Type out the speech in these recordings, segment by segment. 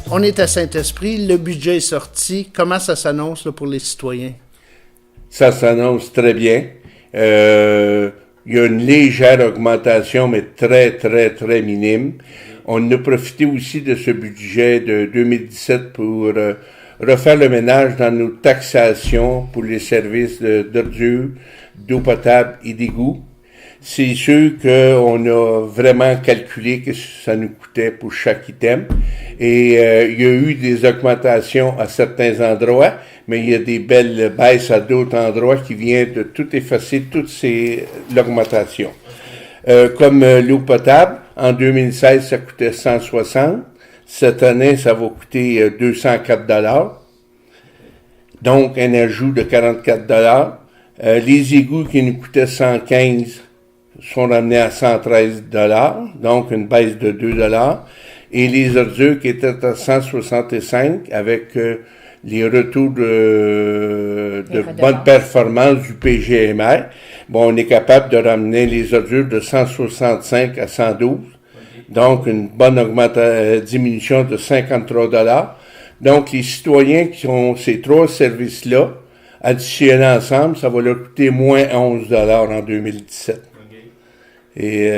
On est à Saint-Esprit, le budget est sorti. Comment ça s'annonce là, pour les citoyens? Ça s'annonce très bien. Il y a une légère augmentation, mais très, très, très minime. On a profité aussi de ce budget de 2017 pour refaire le ménage dans nos taxations pour les services d'ordures, d'eau potable et d'égout. C'est sûr qu'on a vraiment calculé que ça nous coûtait pour chaque item. Et il y a eu des augmentations à certains endroits, mais il y a des belles baisses à d'autres endroits qui viennent de tout effacer, l'augmentation. Comme l'eau potable, en 2016, ça coûtait 160. Cette année, ça va coûter 204 $. Donc, un ajout de 44 $. Les égouts qui nous coûtaient 115 sont ramenés à 113 $, donc une baisse de 2 $. Et les ordures qui étaient à 165 avec les retours de bonne performance du PGMR, bon, on est capable de ramener les ordures de 165 à 112. Donc, une bonne diminution de 53 $. Donc, les citoyens qui ont ces trois services-là, additionnés ensemble, ça va leur coûter moins 11 $ en 2017. Et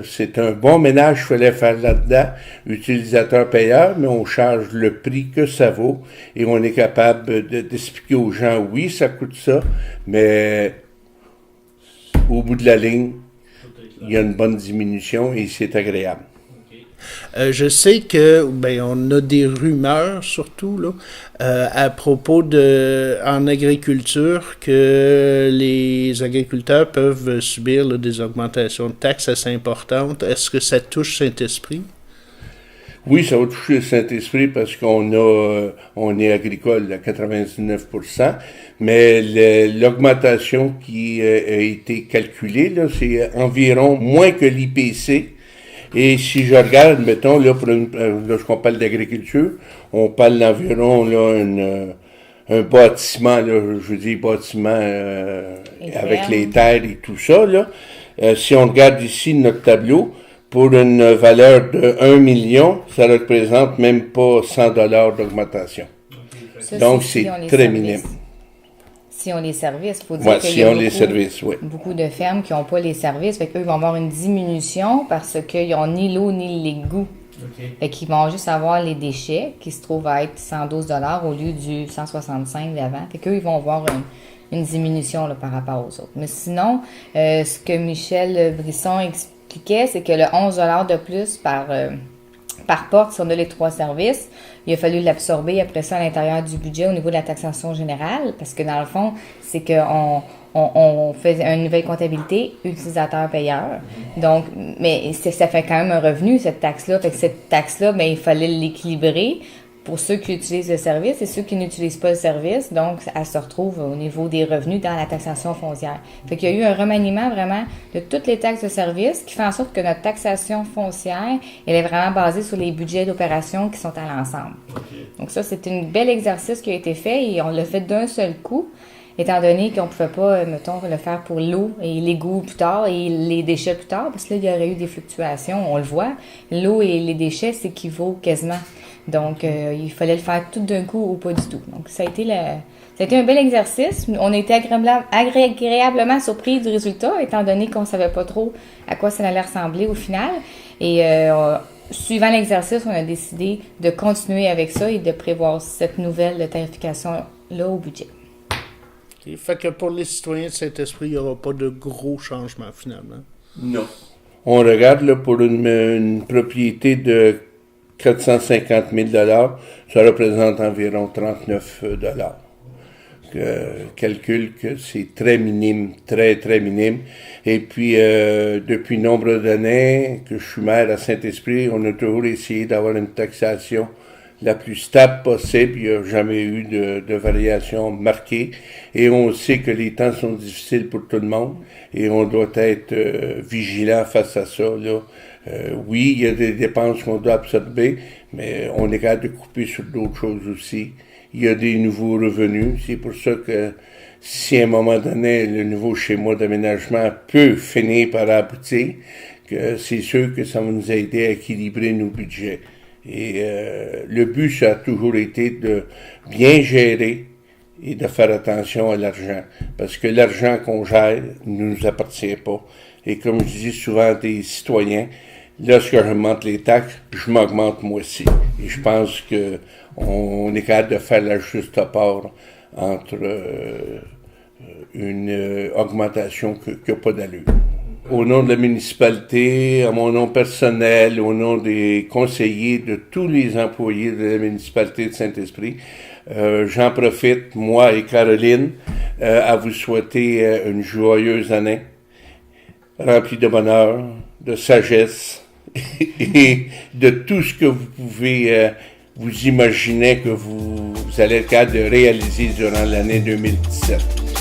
c'est un bon ménage qu'il fallait faire là-dedans, utilisateur-payeur, mais on charge le prix que ça vaut et on est capable d'expliquer aux gens, oui, ça coûte ça, mais au bout de la ligne, il y a une bonne diminution et c'est agréable. Je sais que on a des rumeurs surtout là à propos en agriculture que les agriculteurs peuvent subir là, des augmentations de taxes assez importantes. Est-ce que ça touche Saint-Esprit? Oui, ça va toucher Saint-Esprit parce on est agricole à 99%, mais l'augmentation qui a été calculée, là, c'est environ moins que l'IPC. Et si je regarde, mettons, là, lorsqu'on parle d'agriculture, on parle d'environ, là, un bâtiment, là, je dis bâtiment avec les terres et tout ça, là. Si on regarde ici notre tableau, pour une valeur de 1 million, ça représente même pas 100 $ d'augmentation. Ça, donc, c'est très minime. Si on les services, il faut dire qu'il y a beaucoup de fermes qui n'ont pas les services, fait qu'eux vont avoir une diminution parce qu'ils n'ont ni l'eau ni l'égout. Fait qu'ils vont juste avoir les déchets qui se trouvent à être 112 $ au lieu du 165 d'avant. Fait qu'eux, ils vont avoir une diminution là, par rapport aux autres. Mais sinon, ce que Michel Brisson expliquait, c'est que le 11 $ de plus par porte, si on a les trois services, il a fallu l'absorber après ça à l'intérieur du budget au niveau de la taxation générale, parce que dans le fond, c'est qu'on fait une nouvelle comptabilité utilisateur-payeur. Donc, mais ça fait quand même un revenu, cette taxe-là. Fait que cette taxe-là, il fallait l'équilibrer pour ceux qui utilisent le service et ceux qui n'utilisent pas le service. Donc, elle se retrouve au niveau des revenus dans la taxation foncière. Fait qu'il y a eu un remaniement vraiment de toutes les taxes de service qui fait en sorte que notre taxation foncière, elle est vraiment basée sur les budgets d'opération qui sont à l'ensemble. Donc ça, c'est un bel exercice qui a été fait et on l'a fait d'un seul coup, étant donné qu'on ne pouvait pas, mettons, le faire pour l'eau et l'égout plus tard et les déchets plus tard, parce que là, il y aurait eu des fluctuations, on le voit. L'eau et les déchets s'équivaut quasiment. Donc, il fallait le faire tout d'un coup ou pas du tout. Donc, ça a été un bel exercice. On a été agréablement surpris du résultat, étant donné qu'on ne savait pas trop à quoi ça allait ressembler au final. Et suivant l'exercice, on a décidé de continuer avec ça et de prévoir cette nouvelle tarification-là au budget. Okay. Fait que pour les citoyens de Saint-Esprit, il n'y aura pas de gros changements finalement? Non. On regarde là, pour une propriété de 450 000 $, ça représente environ 39 $. Calcule que c'est très minime, très, très minime. Et puis, depuis nombre d'années que je suis maire à Saint-Esprit, on a toujours essayé d'avoir une taxation la plus stable possible. Il n'y a jamais eu de variation marquée. Et on sait que les temps sont difficiles pour tout le monde. Et on doit être vigilant face à ça, là. Oui, il y a des dépenses qu'on doit absorber, mais on est capable de couper sur d'autres choses aussi. Il y a des nouveaux revenus. C'est pour ça que si à un moment donné, le nouveau schéma d'aménagement peut finir par aboutir, que c'est sûr que ça va nous aider à équilibrer nos budgets. Et le but, ça a toujours été de bien gérer et de faire attention à l'argent. Parce que l'argent qu'on gère ne nous appartient pas. Et comme je dis souvent des citoyens, lorsque j'augmente les taxes, je m'augmente moi aussi. Et je pense que on est capable de faire la juste part entre une augmentation qui n'a pas d'allure. Au nom de la municipalité, à mon nom personnel, au nom des conseillers, de tous les employés de la municipalité de Saint-Esprit, j'en profite, moi et Caroline, à vous souhaiter une joyeuse année, remplie de bonheur, de sagesse et de tout ce que vous pouvez vous imaginer que vous allez être capable de réaliser durant l'année 2017.